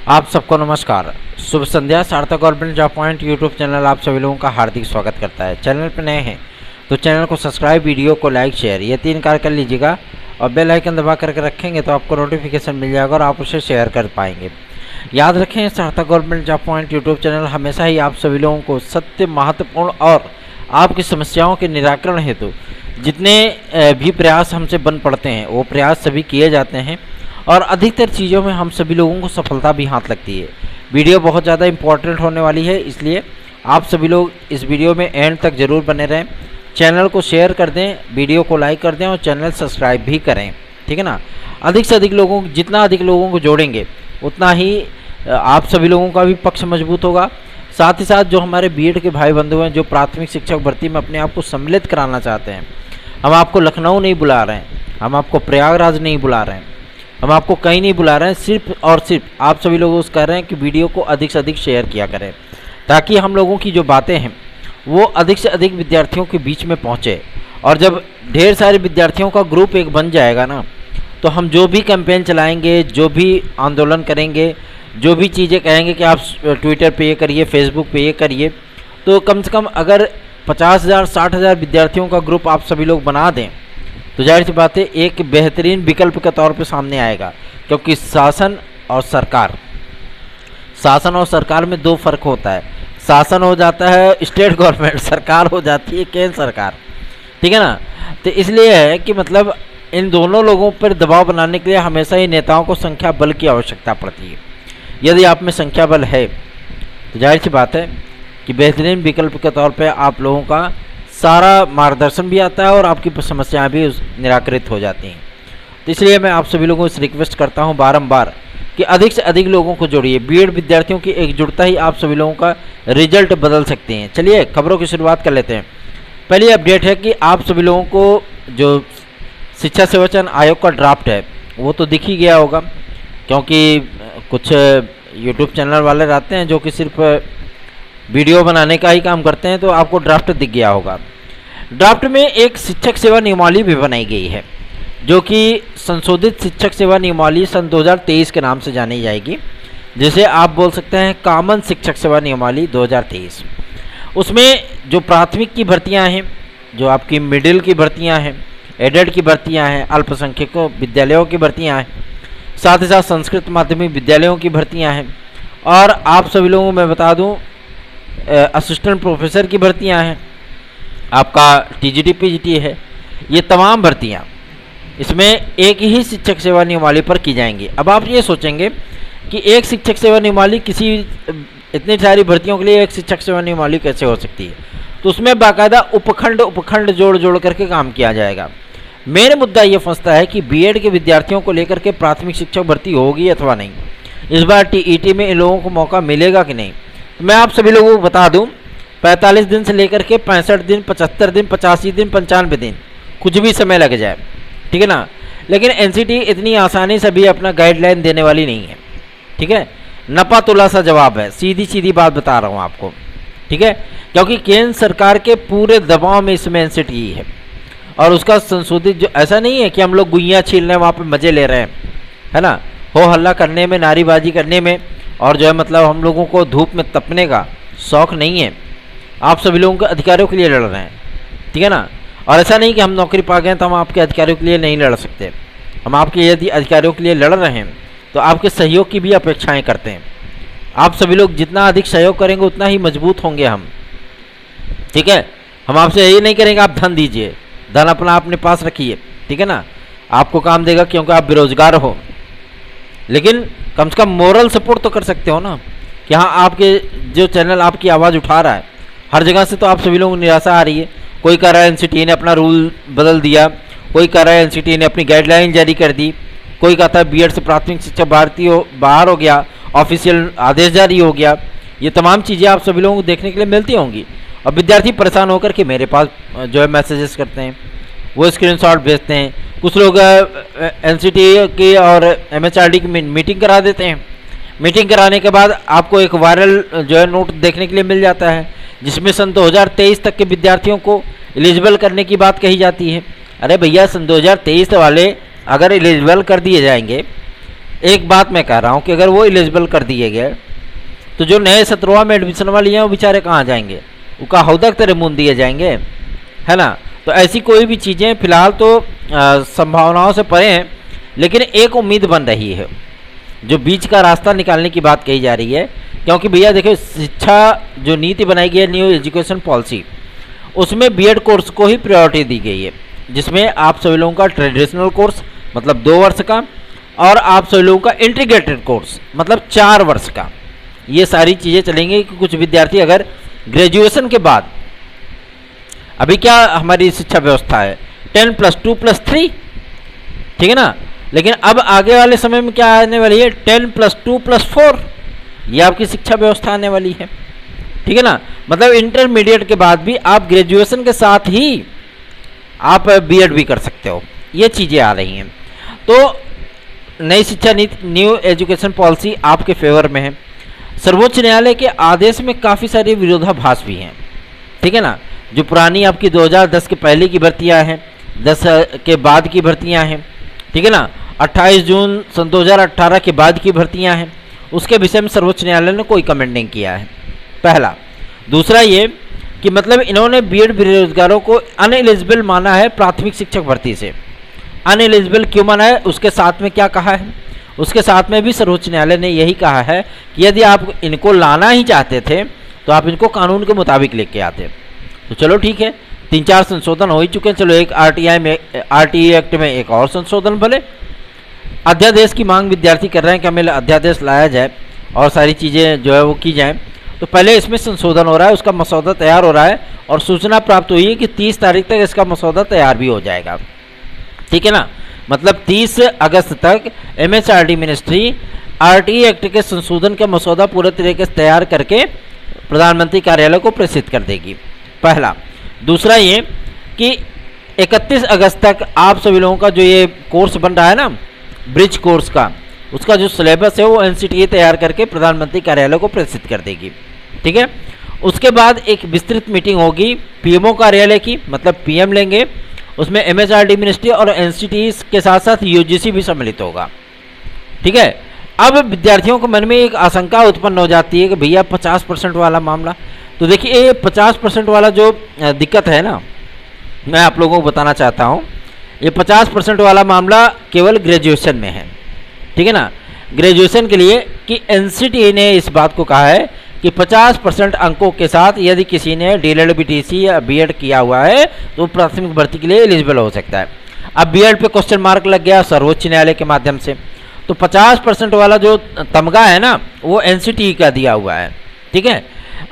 आप सबको नमस्कार। शुभ संध्या। सार्थक government job point YouTube channel आप सभी लोगों का हार्दिक स्वागत करता है। चैनल पर नए हैं तो चैनल को सब्सक्राइब, वीडियो को लाइक, शेयर ये 3 कार्य कर लीजिएगा और बेल आइकन दबा करके रखेंगे तो आपको नोटिफिकेशन मिल जाएगा और आप उसे शेयर कर पाएंगे। याद रखें, सार्थक government job point YouTube channel हमेशा ही आप सभी लोगों को सत्य, महत्वपूर्ण और आपकी समस्याओं के निराकरण हेतु जितने भी प्रयास हमसे बन पड़ते हैं वो प्रयास सभी किए जाते हैं और अधिकतर चीज़ों में हम सभी लोगों को सफलता भी हाथ लगती है। वीडियो बहुत ज़्यादा इम्पोर्टेंट होने वाली है, इसलिए आप सभी लोग इस वीडियो में एंड तक ज़रूर बने रहें। चैनल को शेयर कर दें, वीडियो को लाइक कर दें और चैनल सब्सक्राइब भी करें, ठीक है ना। अधिक से अधिक लोगों, जितना अधिक लोगों को जोड़ेंगे उतना ही आप सभी लोगों का भी पक्ष मजबूत होगा। साथ ही साथ जो हमारे बीएड के भाई बंधु हैं जो प्राथमिक शिक्षक भर्ती में अपने आप को सम्मिलित कराना चाहते हैं, हम आपको लखनऊ नहीं बुला रहे हैं, हम आपको प्रयागराज नहीं बुला रहे हैं, हम आपको कहीं नहीं बुला रहे हैं। सिर्फ और सिर्फ आप सभी लोगों को कह रहे हैं कि वीडियो को अधिक से अधिक शेयर किया करें ताकि हम लोगों की जो बातें हैं वो अधिक से अधिक विद्यार्थियों के बीच में पहुँचे। और जब ढेर सारे विद्यार्थियों का ग्रुप एक बन जाएगा ना, तो हम जो भी कैंपेन चलाएंगे, जो भी आंदोलन करेंगे, जो भी चीज़ें कहेंगे कि आप ट्विटर पे ये करिए, फेसबुक पे ये करिए, तो कम से कम अगर 50,000 60,000 विद्यार्थियों का ग्रुप आप सभी लोग बना दें तो जाहिर सी बात है एक बेहतरीन विकल्प के तौर पे सामने आएगा। क्योंकि शासन और सरकार में 2 फर्क होता है। शासन हो जाता है स्टेट गवर्नमेंट, सरकार हो जाती है केंद्र सरकार, ठीक है ना। तो इसलिए है कि मतलब इन दोनों लोगों पर दबाव बनाने के लिए हमेशा ही नेताओं को संख्या बल की आवश्यकता पड़ती है। यदि आप में संख्या बल है तो जाहिर सी बात है कि बेहतरीन विकल्प के तौर पे आप लोगों का सारा मार्गदर्शन भी आता है और आपकी समस्याएं भी निराकृत हो जाती हैं। तो इसलिए मैं आप सभी लोगों से रिक्वेस्ट करता हूं बारंबार कि अधिक से अधिक लोगों को जोड़िए। बीएड विद्यार्थियों की एकजुटता ही आप सभी लोगों का रिजल्ट बदल सकती हैं। चलिए खबरों की शुरुआत कर लेते हैं। पहली अपडेट है कि आप सभी लोगों को जो शिक्षा सेवा चयन आयोग का ड्राफ्ट है वो तो दिख ही गया होगा, क्योंकि कुछ यूट्यूब चैनल वाले रहते हैं जो कि सिर्फ वीडियो बनाने का ही काम करते हैं, तो आपको ड्राफ्ट दिख गया होगा। ड्राफ्ट में एक शिक्षक सेवा नियमावली भी बनाई गई है जो कि संशोधित शिक्षक सेवा नियमावली सन 2023 के नाम से जानी जाएगी, जिसे आप बोल सकते हैं कॉमन शिक्षक सेवा नियमावली 2023। उसमें जो प्राथमिक की भर्तियां हैं, जो आपकी मिडिल की भर्तियां हैं, एडेड की भर्तियां हैं, अल्पसंख्यकों विद्यालयों की भर्तियां हैं, साथ ही साथ संस्कृत माध्यमिक विद्यालयों की भर्तियां हैं और आप सभी लोगों को मैं बता दूं असिस्टेंट प्रोफेसर की भर्तियां हैं, आपका टीजीटी पीजीटी है। ये तमाम भर्तियां इसमें एक ही शिक्षक सेवा नियमावली पर की जाएंगी। अब आप ये सोचेंगे कि एक शिक्षक सेवा नियमावली किसी इतनी सारी भर्तियों के लिए एक शिक्षक सेवा नियमावली कैसे हो सकती है, तो उसमें बाकायदा उपखंड जोड़ करके काम किया जाएगा। मेन मुद्दा ये फंसता है कि बीएड के विद्यार्थियों को लेकर के प्राथमिक शिक्षक भर्ती होगी अथवा नहीं, इस बार टीईटी में इन लोगों को मौका मिलेगा कि नहीं। तो मैं आप सभी लोगों को बता दूं 45 दिन से लेकर के 65 दिन, 75 दिन, 85 दिन, 95 दिन, कुछ भी समय लग जाए, ठीक है ना। लेकिन एनसीटी इतनी आसानी से भी अपना गाइडलाइन देने वाली नहीं है, ठीक है। नपा तुला सा जवाब है, सीधी बात बता रहा हूँ आपको, ठीक है। क्योंकि केंद्र सरकार के पूरे दबाव में इसमें एनसीटी है और उसका संशोधित जो ऐसा नहीं है कि हम लोग गुइयाँ छील रहे हैं वहाँ पे मज़े ले रहे हैं, है ना, हो हल्ला करने में, नारीबाजी करने में, और जो है मतलब हम लोगों को धूप में तपने का शौक़ नहीं है। आप सभी लोगों के अधिकारों के लिए लड़ रहे हैं, ठीक है ना। और ऐसा नहीं कि हम नौकरी पा गए तो हम आपके अधिकारों के लिए नहीं लड़ सकते। हम आपके यदि अधिकारों के लिए लड़ रहे हैं तो आपके सहयोग की भी अपेक्षाएँ करते हैं। आप सभी लोग जितना अधिक सहयोग करेंगे उतना ही मजबूत होंगे हम, ठीक है। हम आपसे यही नहीं करेंगे आप धन दीजिए, धन अपने पास रखिए, ठीक है ना, आपको काम देगा क्योंकि आप बेरोजगार हो। लेकिन कम से कम मोरल सपोर्ट तो कर सकते हो ना कि हाँ आपके जो चैनल आपकी आवाज़ उठा रहा है। हर जगह से तो आप सभी लोगों को निराशा आ रही है। कोई कह रहा है एनसीटी ने अपना रूल बदल दिया, कोई कह रहा है एनसीटी ने अपनी गाइडलाइन जारी कर दी, कोई कहता है बीएड से प्राथमिक शिक्षा बाहर हो गया, ऑफिशियल आदेश जारी हो गया। ये तमाम चीज़ें आप सभी लोगों को देखने के लिए मिलती होंगी और विद्यार्थी परेशान होकर के मेरे पास जो है मैसेजेस करते हैं, वो स्क्रीनशॉट भेजते हैं। कुछ लोग एनसीटी की और एमएचआरडी की मीटिंग करा देते हैं। मीटिंग कराने के बाद आपको एक वायरल जो है नोट देखने के लिए मिल जाता है जिसमें सन 2023 तक के विद्यार्थियों को एलिजिबल करने की बात कही जाती है। अरे भैया, सन 2023 वाले अगर एलिजिबल कर दिए जाएंगे एक बात मैं कह रहा हूँ कि अगर वो एलिजिबल कर दिए गए तो जो नए 17वां में एडमिशन वाले हैं वो बेचारे कहाँ जाएंगे, वो का हौदक तरह मुन दिए जाएंगे, है ना। तो ऐसी कोई भी चीज़ें फिलहाल तो संभावनाओं से परे हैं, लेकिन एक उम्मीद बन रही है, जो बीच का रास्ता निकालने की बात कही जा रही है। क्योंकि भैया देखो, शिक्षा जो नीति बनाई गई है, न्यू एजुकेशन पॉलिसी, उसमें बीएड कोर्स को ही प्रायोरिटी दी गई है, जिसमें आप सभी लोगों का ट्रेडिशनल कोर्स मतलब 2 वर्ष का, और आप सभी लोगों का इंटीग्रेटेड कोर्स मतलब 4 वर्ष का, ये सारी चीज़ें चलेंगी। कि कुछ विद्यार्थी अगर ग्रेजुएशन के बाद, अभी क्या हमारी शिक्षा व्यवस्था है 10+2+3, ठीक है ना, लेकिन अब आगे वाले समय में क्या आने वाली है 10+2+4, ये आपकी शिक्षा व्यवस्था आने वाली है, ठीक है ना। मतलब इंटरमीडिएट के बाद भी आप ग्रेजुएशन के साथ ही आप बीएड भी कर सकते हो, ये चीज़ें आ रही हैं। तो नई शिक्षा नीति, न्यू एजुकेशन पॉलिसी आपके फेवर में है। सर्वोच्च न्यायालय के आदेश में काफ़ी सारे विरोधाभास भी हैं, ठीक है ना। जो पुरानी आपकी 2010 के पहले की भर्तियां हैं, 10 के बाद की भर्तियां हैं, ठीक है ना, 28 जून सन 2018 के बाद की भर्तियां हैं, उसके विषय में सर्वोच्च न्यायालय ने कोई कमेंट नहीं किया है, पहला। दूसरा ये कि मतलब इन्होंने बीएड बेरोजगारों को अनएलिजिबल माना है प्राथमिक शिक्षक भर्ती से। अनएलिजिबल क्यों माना है, उसके साथ में क्या कहा है, उसके साथ में भी सर्वोच्च न्यायालय ने यही कहा है कि यदि आप इनको लाना ही चाहते थे तो आप इनको कानून के मुताबिक लेके आते। तो चलो ठीक है, 3-4 संशोधन हो ही चुके हैं, चलो एक आरटीई एक्ट में एक और संशोधन भले। अध्यादेश की मांग विद्यार्थी कर रहे हैं कि हमें अध्यादेश लाया जाए और सारी चीज़ें जो है वो की जाएँ। तो पहले इसमें संशोधन हो रहा है, उसका मसौदा तैयार हो रहा है और सूचना प्राप्त हुई है कि 30 तारीख तक इसका मसौदा तैयार भी हो जाएगा, ठीक है ना। मतलब 30 अगस्त तक एमएचआरडी मिनिस्ट्री आरटीई एक्ट के संशोधन का मसौदा पूरे तरीके से तैयार करके प्रधानमंत्री कार्यालय को प्रेषित कर देगी, पहला। दूसरा ये कि 31 अगस्त तक आप सभी लोगों का जो ये कोर्स बन रहा है ना ब्रिज कोर्स का, उसका जो सिलेबस है वो एनसीटीए तैयार करके प्रधानमंत्री कार्यालय को प्रेषित कर देगी, ठीक है। उसके बाद एक विस्तृत मीटिंग होगी पीएमओ कार्यालय की, मतलब पीएम लेंगे, उसमें एमएचआरडी मिनिस्ट्री और एनसीटीई के साथ साथ यूजीसी भी सम्मिलित होगा, ठीक है। अब विद्यार्थियों के मन में एक आशंका उत्पन्न हो जाती है कि भैया 50% वाला मामला, तो देखिए ये 50% वाला जो दिक्कत है ना, मैं आप लोगों को बताना चाहता हूँ, ये 50% वाला मामला केवल ग्रेजुएशन में है, ठीक है ना। ग्रेजुएशन के लिए कि एनसीटीई ने इस बात को कहा है कि 50% अंकों के साथ यदि किसी ने डीएलएड बीटीसी या बीएड किया हुआ है तो प्राथमिक भर्ती के लिए एलिजिबल हो सकता है। अब बीएड पे क्वेश्चन मार्क लग गया सर्वोच्च न्यायालय के माध्यम से, तो 50% वाला जो तमगा है ना वो एनसीटीई का दिया हुआ है, ठीक है।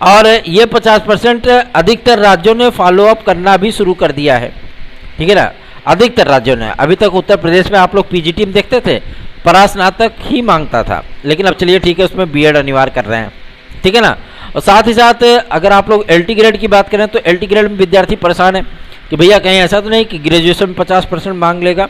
और ये 50% अधिकतर राज्यों ने फॉलोअप करना भी शुरू कर दिया है, ठीक है ना। अधिकतर राज्यों ने, अभी तक उत्तर प्रदेश में आप लोग पीजीटी में देखते थे परास्नातक ही मांगता था, लेकिन अब चलिए ठीक है उसमें बीएड अनिवार्य कर रहे हैं, ठीक है ना। और साथ ही साथ अगर आप लोग एलटी ग्रेड की बात करें तो एलटी ग्रेड में विद्यार्थी परेशान है कि भैया कहीं ऐसा तो नहीं कि ग्रेजुएशन में 50% मांग लेगा।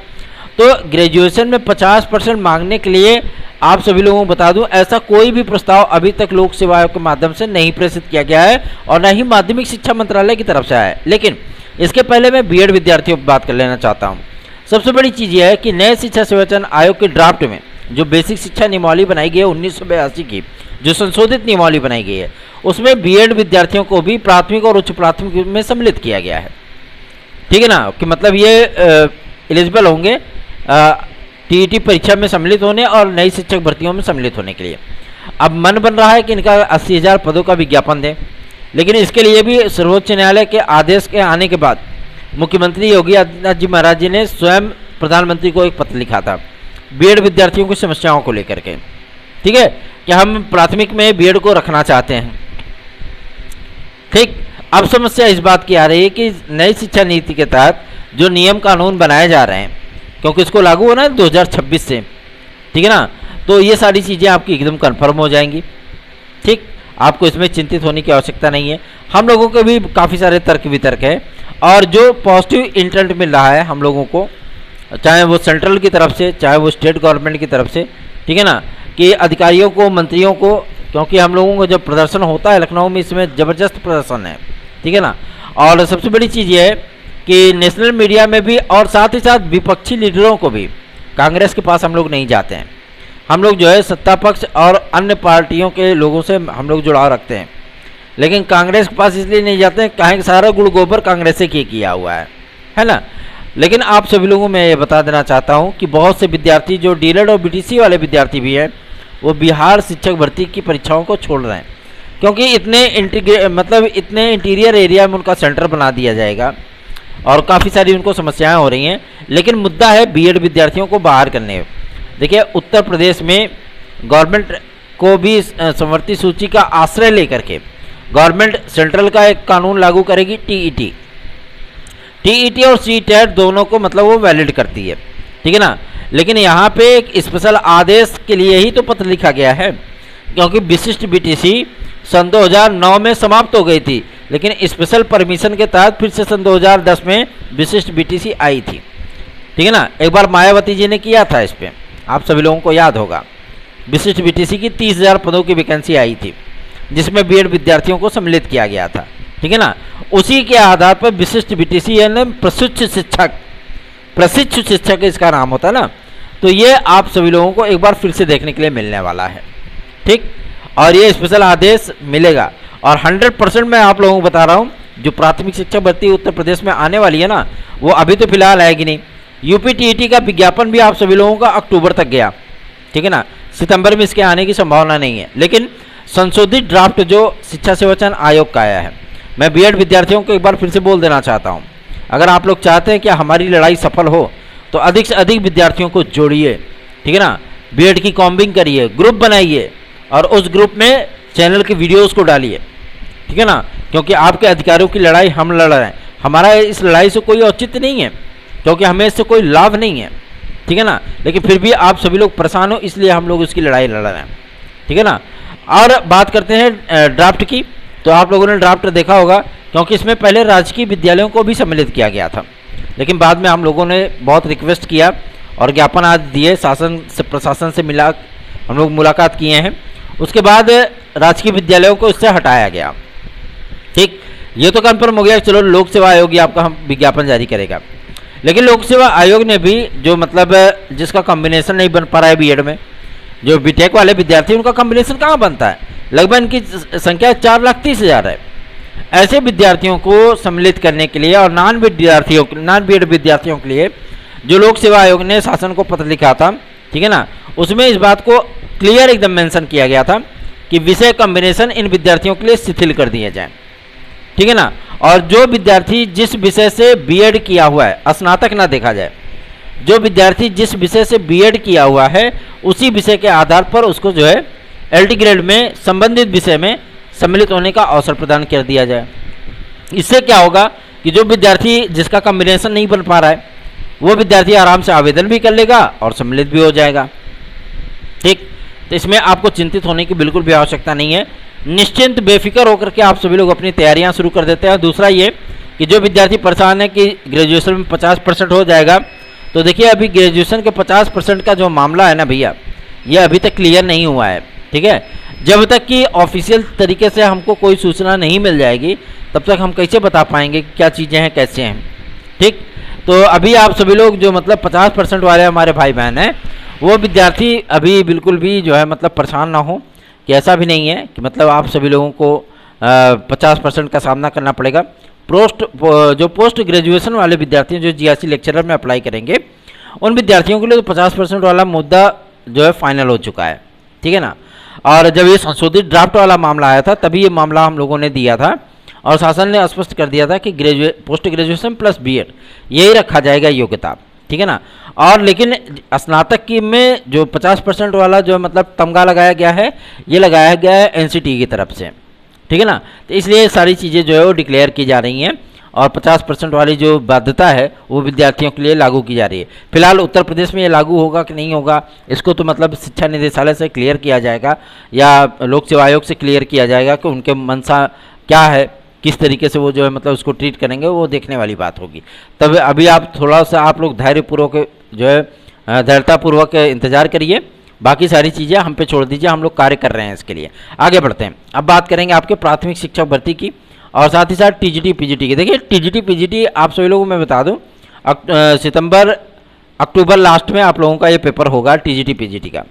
तो ग्रेजुएशन में 50% मांगने के लिए आप सभी लोगों को बता दूं, ऐसा कोई भी प्रस्ताव अभी तक लोक सेवा आयोग के माध्यम से नहीं प्रेषित किया गया है और न ही माध्यमिक शिक्षा मंत्रालय की तरफ से आया है। लेकिन इसके पहले मैं बीएड विद्यार्थियों की बात कर लेना चाहता हूँ। सबसे बड़ी चीज़ यह है कि नए शिक्षा सेवाचयन आयोग के ड्राफ्ट में जो बेसिक शिक्षा नियमावली बनाई गई है 1982 की, जो संशोधित नियमावली बनाई गई है, उसमें बीएड विद्यार्थियों को भी प्राथमिक और उच्च प्राथमिक में सम्मिलित किया गया है, ठीक है ना। कि मतलब ये एलिजिबल होंगे टीईटी परीक्षा में सम्मिलित होने और नई शिक्षक भर्तियों में सम्मिलित होने के लिए। अब मन बन रहा है कि इनका 80,000 पदों का विज्ञापन दें, लेकिन इसके लिए भी सर्वोच्च न्यायालय के आदेश के आने के बाद मुख्यमंत्री योगी आदित्यनाथ जी महाराज जी ने स्वयं प्रधानमंत्री को एक पत्र लिखा था बीएड विद्यार्थियों की समस्याओं को लेकर के, ठीक है, कि हम प्राथमिक में बीएड को रखना चाहते हैं, ठीक। अब समस्या इस बात की आ रही है कि नई शिक्षा नीति के तहत जो नियम कानून बनाए जा रहे हैं, क्योंकि इसको लागू होना है 2026 से, ठीक है ना, तो ये सारी चीज़ें आपकी एकदम कन्फर्म हो जाएंगी, ठीक। आपको इसमें चिंतित होने की आवश्यकता नहीं है। हम लोगों के भी काफ़ी सारे तर्क वितर्क है और जो पॉजिटिव इंटेंट मिल रहा है हम लोगों को, चाहे वो सेंट्रल की तरफ से चाहे वो स्टेट गवर्नमेंट की तरफ से, ठीक है ना, कि अधिकारियों को मंत्रियों को, क्योंकि हम लोगों को जब प्रदर्शन होता है लखनऊ में इसमें ज़बरदस्त प्रदर्शन है, ठीक है ना। और सबसे बड़ी चीज़ ये है कि नेशनल मीडिया में भी और साथ ही साथ विपक्षी लीडरों को भी, कांग्रेस के पास हम लोग नहीं जाते हैं, हम लोग जो है सत्ता पक्ष और अन्य पार्टियों के लोगों से हम लोग जुड़ाव रखते हैं, लेकिन कांग्रेस के पास इसलिए नहीं जाते हैं कहें कि सारा गुड़ गोबर कांग्रेस से किया हुआ है ना। लेकिन आप सभी लोगों में ये बता देना चाहता हूँ कि बहुत से विद्यार्थी जो डीएलएड और बीटीसी वाले विद्यार्थी भी हैं, वो बिहार शिक्षक भर्ती की परीक्षाओं को छोड़ रहे हैं, क्योंकि इतने इंटीरियर एरिया में उनका सेंटर बना दिया जाएगा और काफ़ी सारी उनको समस्याएं हो रही हैं। लेकिन मुद्दा है बीएड विद्यार्थियों को बाहर करने। देखिए, उत्तर प्रदेश में गवर्नमेंट को भी समवर्ती सूची का आश्रय लेकर के गवर्नमेंट सेंट्रल का एक कानून लागू करेगी, टीईटी और सीटेट दोनों को मतलब वो वैलिड करती है, ठीक है ना। लेकिन यहाँ पे एक स्पेशल आदेश के लिए ही तो पत्र लिखा गया है, क्योंकि विशिष्ट बीटीसी सन 2009 में समाप्त हो गई थी, लेकिन स्पेशल परमिशन के तहत फिर से सन 2010 में विशिष्ट बीटीसी आई थी, ठीक है ना। एक बार मायावती जी ने किया था इस पर, आप सभी लोगों को याद होगा। विशिष्ट बीटीसी की 30,000 पदों की वैकेंसी आई थी, जिसमें बीएड विद्यार्थियों को सम्मिलित किया गया था, ठीक है ना। उसी के आधार पर विशिष्ट बीटीसी यानी प्रशिक्षु शिक्षक इसका नाम होता है ना। तो ये आप सभी लोगों को एक बार फिर से देखने के लिए मिलने वाला है, ठीक। और ये स्पेशल आदेश मिलेगा और 100% मैं आप लोगों को बता रहा हूँ, जो प्राथमिक शिक्षक भर्ती उत्तर प्रदेश में आने वाली है ना, वो अभी तो फिलहाल आएगी नहीं। यूपी टीईटी का विज्ञापन भी आप सभी लोगों का अक्टूबर तक गया, ठीक है ना। सितंबर में इसके आने की संभावना नहीं है, लेकिन संशोधित ड्राफ्ट जो शिक्षा सेवाचयन आयोग का आया है, मैं बीएड विद्यार्थियों को एक बार फिर से बोल देना चाहता हूँ, अगर आप लोग चाहते हैं कि हमारी लड़ाई सफल हो तो अधिक से अधिक विद्यार्थियों को जोड़िए, ठीक है ना। बीएड की कॉम्बिंग करिए, ग्रुप बनाइए और उस ग्रुप में चैनल की वीडियोस को डालिए, ठीक है ना। क्योंकि आपके अधिकारों की लड़ाई हम लड़ रहे हैं, हमारा इस लड़ाई से कोई औचित्य नहीं है, क्योंकि हमें इससे कोई लाभ नहीं है, ठीक है ना। लेकिन फिर भी आप सभी लोग परेशान हो, इसलिए हम लोग उसकी लड़ाई लड़ रहे हैं, ठीक है ना। और बात करते हैं ड्राफ्ट की, तो आप लोगों ने ड्राफ्ट देखा होगा, क्योंकि इसमें पहले राजकीय विद्यालयों को भी सम्मिलित किया गया था, लेकिन बाद में हम लोगों ने बहुत रिक्वेस्ट किया और ज्ञापन आज दिए, प्रशासन से मिला, हम लोग मुलाकात किए हैं, उसके बाद राजकीय विद्यालयों को इससे हटाया गया, ठीक। ये तो कन्फर्म हो गया, चलो लोक सेवा आयोग आपका हम विज्ञापन जारी करेगा। लेकिन लोक सेवा आयोग ने भी जो मतलब जिसका कॉम्बिनेशन नहीं बन पा रहा है बीएड में, जो बीटेक वाले विद्यार्थी उनका कॉम्बिनेशन कहाँ बनता है, लगभग इनकी संख्या 4,30,000 है। ऐसे विद्यार्थियों को सम्मिलित करने के लिए और नॉन बीएड विद्यार्थियों के लिए जो लोक सेवा आयोग ने शासन को पत्र लिखा था, ठीक है ना, उसमें इस बात को क्लियर एकदम मेंशन किया गया था कि विषय कॉम्बिनेशन इन विद्यार्थियों के लिए शिथिल कर दिए जाएं, ठीक है ना। और जो विद्यार्थी जिस विषय से बीएड किया हुआ है, स्नातक ना देखा जाए, जो विद्यार्थी जिस विषय से बीएड किया हुआ है उसी विषय के आधार पर उसको जो है एलटी ग्रेड में संबंधित विषय में सम्मिलित होने का अवसर प्रदान कर दिया जाए। इससे क्या होगा कि जो विद्यार्थी जिसका कॉम्बिनेशन नहीं बन पा रहा है, वो विद्यार्थी आराम से आवेदन भी कर लेगा और सम्मिलित भी हो जाएगा, ठीक। तो इसमें आपको चिंतित होने की बिल्कुल भी आवश्यकता नहीं है, निश्चिंत बेफिक्र होकर के आप सभी लोग अपनी तैयारियां शुरू कर देते हैं। दूसरा ये कि जो विद्यार्थी परेशान है कि ग्रेजुएशन में 50% हो जाएगा, तो देखिए अभी ग्रेजुएशन के 50% का जो मामला है ना भैया, ये अभी तक क्लियर नहीं हुआ है, ठीक है। जब तक कि ऑफिशियल तरीके से हमको कोई सूचना नहीं मिल जाएगी, तब तक हम कैसे बता पाएंगे क्या चीज़ें हैं, कैसे हैं, ठीक। तो अभी आप सभी लोग जो मतलब 50% वाले हमारे भाई बहन हैं, वो विद्यार्थी अभी बिल्कुल भी जो है मतलब परेशान ना हो, कि ऐसा भी नहीं है कि मतलब आप सभी लोगों को 50% का सामना करना पड़ेगा। पोस्ट ग्रेजुएशन वाले विद्यार्थी जो जीआरसी लेक्चरर में अप्लाई करेंगे, उन विद्यार्थियों के लिए तो 50% वाला मुद्दा जो है फाइनल हो चुका है, ठीक है ना। और जब ये संशोधित ड्राफ्ट वाला मामला आया था, तभी ये मामला हम लोगों ने दिया था और शासन ने स्पष्ट कर दिया था कि पोस्ट ग्रेजुएशन प्लस बीएड यही रखा जाएगा योग्यता, ठीक है ना। और लेकिन स्नातक की में जो 50% वाला जो मतलब तमगा लगाया गया है, ये लगाया गया है एनसीटी की तरफ से, ठीक है ना। तो इसलिए सारी चीज़ें जो है वो डिक्लेयर की जा रही हैं और 50% वाली जो बाध्यता है वो विद्यार्थियों के लिए लागू की जा रही है। फिलहाल उत्तर प्रदेश में ये लागू होगा कि नहीं होगा, इसको तो मतलब शिक्षा निदेशालय से क्लियर किया जाएगा या लोक सेवा आयोग से क्लियर किया जाएगा कि उनके मंशा क्या है, किस तरीके से वो जो है मतलब उसको ट्रीट करेंगे, वो देखने वाली बात होगी। तब अभी आप थोड़ा सा आप लोग धैर्यपूर्वक जो है धैर्यतापूर्वक इंतजार करिए, बाकी सारी चीज़ें हम पे छोड़ दीजिए, हम लोग कार्य कर रहे हैं इसके लिए। आगे बढ़ते हैं, अब बात करेंगे आपके प्राथमिक शिक्षक भर्ती की और साथ ही साथ टीजीटी पीजीटी की। देखिए टीजीटी पीजीटी आप सभी लोगों को मैं बता दूं, अक्टूबर लास्ट में आप लोगों का ये पेपर होगा टीजीटी पीजीटी का।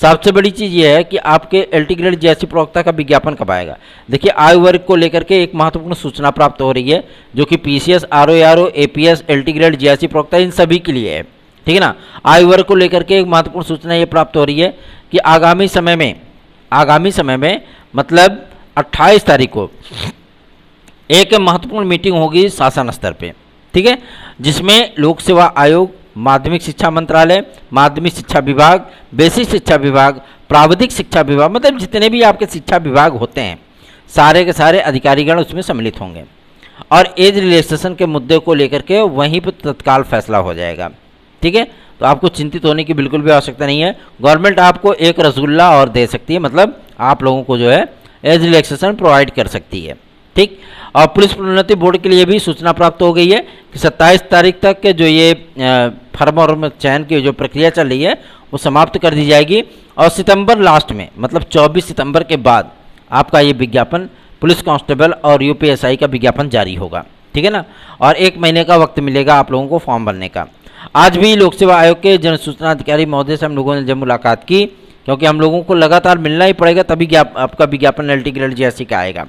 सबसे बड़ी चीज़ ये है कि आपके एलटी ग्रेड जेएससी प्रवक्ता का विज्ञापन कब आएगा। देखिए आयु वर्ग को लेकर के एक महत्वपूर्ण सूचना प्राप्त हो रही है, जो कि PCS, RO, APS, LT grade JSC प्रवक्ता इन सभी के लिए है, ठीक है ना। आयु वर्ग को लेकर के एक महत्वपूर्ण सूचना ये प्राप्त हो रही है कि आगामी समय में मतलब 28 तारीख को एक महत्वपूर्ण मीटिंग होगी शासन स्तर पे, ठीक है, जिसमें लोक सेवा आयोग, माध्यमिक शिक्षा मंत्रालय, माध्यमिक शिक्षा विभाग, बेसिक शिक्षा विभाग, प्राविधिक शिक्षा विभाग, मतलब जितने भी आपके शिक्षा विभाग होते हैं सारे के सारे अधिकारीगण उसमें सम्मिलित होंगे और एज रिलैक्सेशन के मुद्दे को लेकर के वहीं पर तत्काल फैसला हो जाएगा, ठीक है। तो आपको चिंतित होने की बिल्कुल भी आवश्यकता नहीं है। गवर्नमेंट आपको एक रसगुल्ला और दे सकती है, मतलब आप लोगों को जो है एज रिलैक्सेशन प्रोवाइड कर सकती है, ठीक। और पुलिस प्रोन्नति बोर्ड के लिए भी सूचना प्राप्त हो गई है कि 27 तारीख तक के जो ये फर्म और चयन की जो प्रक्रिया चल रही है वो समाप्त कर दी जाएगी और सितंबर लास्ट में मतलब 24 सितंबर के बाद आपका ये विज्ञापन पुलिस कांस्टेबल और यूपीएसआई का विज्ञापन जारी होगा, ठीक है ना। और 1 महीने का वक्त मिलेगा आप लोगों को फॉर्म भरने का। आज भी लोक सेवा आयोग के जन सूचना अधिकारी महोदय से हम लोगों ने जब मुलाकात की, क्योंकि हम लोगों को लगातार मिलना ही पड़ेगा तभी आपका विज्ञापन एलटी ग्रेड जेएससी का आएगा।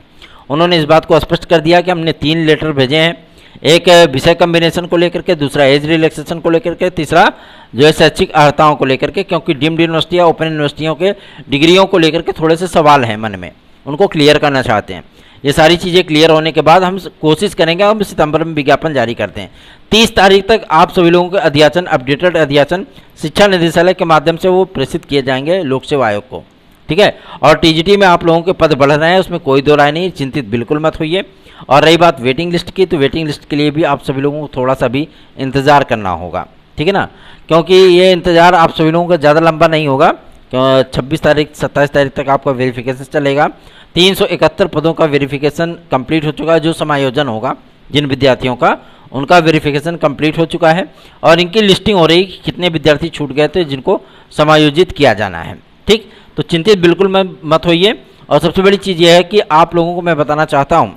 उन्होंने इस बात को स्पष्ट कर दिया कि हमने 3 लेटर भेजे हैं, एक विषय कम्बिनेशन को लेकर के, दूसरा एज रिलैक्सेशन को लेकर के, तीसरा जो है शैक्षिक अर्हताओं को लेकर के, क्योंकि डीम्ड यूनिवर्सिटी या ओपन यूनिवर्सिटियों के डिग्रियों को लेकर के थोड़े से सवाल हैं मन में, उनको क्लियर करना चाहते हैं। ये सारी चीज़ें क्लियर होने के बाद हम कोशिश करेंगे, हम सितंबर में विज्ञापन जारी करते हैं। 30 तारीख तक आप सभी लोगों के अध्याचन, अपडेटेड अध्याचन शिक्षा निदेशालय के माध्यम से वो प्रेषित किए जाएंगे लोक सेवा आयोग को, ठीक है। और टीजीटी में आप लोगों के पद बढ़ रहे हैं, उसमें कोई दो राय नहीं, चिंतित बिल्कुल मत होइए। और रही बात वेटिंग लिस्ट की, तो वेटिंग लिस्ट के लिए भी आप सभी लोगों को थोड़ा सा भी इंतज़ार करना होगा, ठीक है ना, क्योंकि ये इंतज़ार आप सभी लोगों का ज़्यादा लंबा नहीं होगा, क्यों 26 तारीख 27 तारीख तक आपका वेरिफिकेशन चलेगा। 371 पदों का वेरिफिकेशन कंप्लीट हो चुका है, जो समायोजन होगा जिन विद्यार्थियों का, उनका वेरिफिकेशन कंप्लीट हो चुका है और इनकी लिस्टिंग हो रही है कि कितने विद्यार्थी छूट गए थे जिनको समायोजित किया जाना है, ठीक। तो चिंतित बिल्कुल मत होइए। और सबसे बड़ी चीज़ यह है कि आप लोगों को मैं बताना चाहता हूं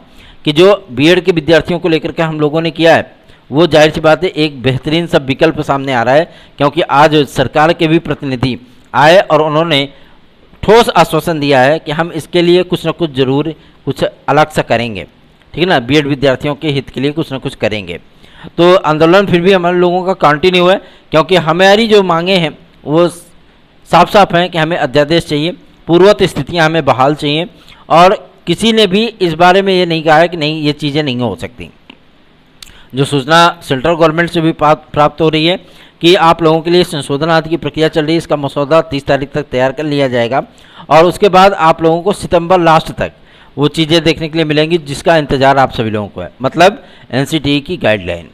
कि जो बीएड के विद्यार्थियों को लेकर के हम लोगों ने किया है, वो जाहिर सी बात है एक बेहतरीन सा विकल्प सामने आ रहा है, क्योंकि आज सरकार के भी प्रतिनिधि आए और उन्होंने ठोस आश्वासन दिया है कि हम इसके लिए कुछ न कुछ जरूर कुछ अलग सा करेंगे, ठीक है ना, बीएड विद्यार्थियों के हित के लिए कुछ न कुछ करेंगे। तो आंदोलन फिर भी हमारे लोगों का कंटिन्यू है, क्योंकि हमारी जो मांगे हैं वो साफ साफ हैं कि हमें अध्यादेश चाहिए, पूर्ववत स्थितियां हमें बहाल चाहिए और किसी ने भी इस बारे में ये नहीं कहा है कि नहीं ये चीज़ें नहीं हो सकती। जो सूचना सेंट्रल गवर्नमेंट से भी प्राप्त हो रही है कि आप लोगों के लिए संशोधन आदि की प्रक्रिया चल रही है, इसका मसौदा 30 तारीख तक तैयार कर लिया जाएगा और उसके बाद आप लोगों को सितंबर लास्ट तक वो चीज़ें देखने के लिए मिलेंगी जिसका इंतजार आप सभी लोगों को है, मतलब एनसीटीई की गाइडलाइन,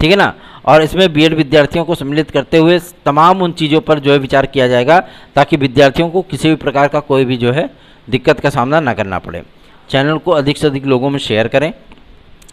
ठीक है ना। और इसमें बीएड विद्यार्थियों को सम्मिलित करते हुए तमाम उन चीज़ों पर जो है विचार किया जाएगा ताकि विद्यार्थियों को किसी भी प्रकार का कोई भी जो है दिक्कत का सामना ना करना पड़े। चैनल को अधिक से अधिक लोगों में शेयर करें,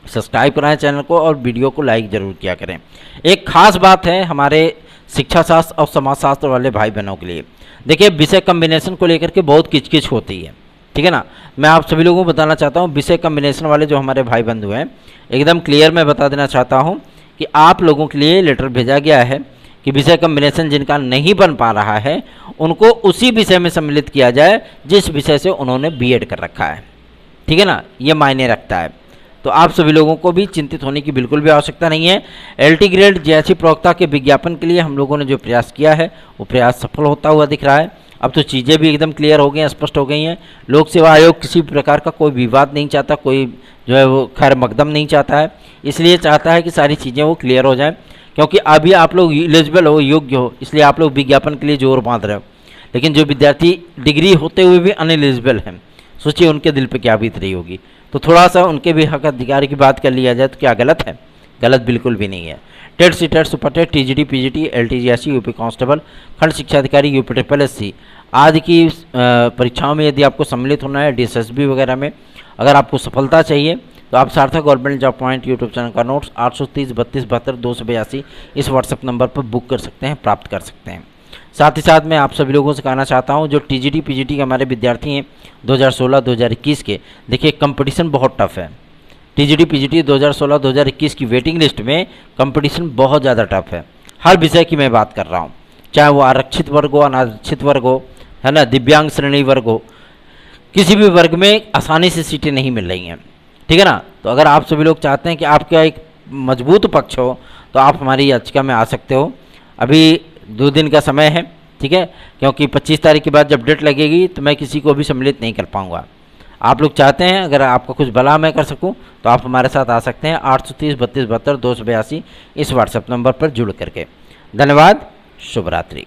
सब्सक्राइब कराएं चैनल को और वीडियो को लाइक जरूर किया करें। एक खास बात है हमारे शिक्षा शास्त्र और समाजशास्त्र वाले भाई बहनों के लिए, देखिए विषय कम्बिनेशन को लेकर के बहुत किचकिच होती है, ठीक है ना। मैं आप सभी लोगों को बताना चाहता हूँ, विषय कम्बिनेशन वाले जो हमारे भाई बंधु हैं एकदम क्लियर मैं बता देना चाहता हूँ कि आप लोगों के लिए लेटर भेजा गया है कि विषय कम्बिनेशन जिनका नहीं बन पा रहा है उनको उसी विषय में सम्मिलित किया जाए जिस विषय से उन्होंने बीएड कर रखा है, ठीक है ना, ये मायने रखता है। तो आप सभी लोगों को भी चिंतित होने की बिल्कुल भी आवश्यकता नहीं है। एलटी ग्रेड जेएससी प्रवक्ता के विज्ञापन के लिए हम लोगों ने जो प्रयास किया है वो प्रयास सफल होता हुआ दिख रहा है। अब तो चीज़ें भी एकदम क्लियर हो गई हैं, स्पष्ट हो गई हैं। लोक सेवा आयोग किसी प्रकार का कोई विवाद नहीं चाहता, कोई जो है वो खैर मकदम नहीं चाहता है, इसलिए चाहता है कि सारी चीज़ें वो क्लियर हो जाएं, क्योंकि अभी आप लोग एलिजिबल हो, योग्य हो, इसलिए आप लोग विज्ञापन के लिए जोर बांध रहे हो। लेकिन जो विद्यार्थी डिग्री होते हुए भी अनएलिजिबल हैं, सोचिए उनके दिल पे क्या बीत रही होगी। तो थोड़ा सा उनके भी हक अधिकार की बात कर लिया जाए तो क्या गलत है? गलत बिल्कुल भी नहीं है। TET, CTET, super TET, TGT, PGT, LTGSC, UP constable, खंड शिक्षा अधिकारी, यूपी ट्रिपल एससी आदि की परीक्षाओं में यदि आपको सम्मिलित होना है, डीएसएसबी वगैरह में अगर आपको सफलता चाहिए तो आप सार्थक government job point YouTube channel का नोट्स 830 32 72 282 इस व्हाट्सएप नंबर पर बुक कर सकते हैं, प्राप्त कर सकते हैं। साथ ही साथ मैं आप सभी लोगों से कहना चाहता हूं, जो टीजीटी पीजीटी के हमारे विद्यार्थी हैं 2016-2021 के, देखिए कंपटीशन बहुत टफ है। टीजीटी पीजीटी 2016-2021 की वेटिंग लिस्ट में कंपटीशन बहुत ज़्यादा टफ है। हर विषय की मैं बात कर रहा हूँ, चाहे वो आरक्षित वर्ग हो, अनारक्षित वर्ग हो, है ना, दिव्यांग श्रेणी वर्ग हो, किसी भी वर्ग में आसानी से सीटें नहीं मिल रही हैं, ठीक है ना। तो अगर आप सभी लोग चाहते हैं कि आपका एक मजबूत पक्ष हो तो आप हमारी याचिका में आ सकते हो। अभी 2 दिन का समय है, ठीक है, क्योंकि 25 तारीख के बाद जब डेट लगेगी तो मैं किसी को भी सम्मिलित नहीं कर पाऊँगा। आप लोग चाहते हैं अगर आपका कुछ भला मैं कर सकूं तो आप हमारे साथ आ सकते हैं 830 32 72 282 इस व्हाट्सएप नंबर पर जुड़ करके। धन्यवाद, शुभ रात्रि।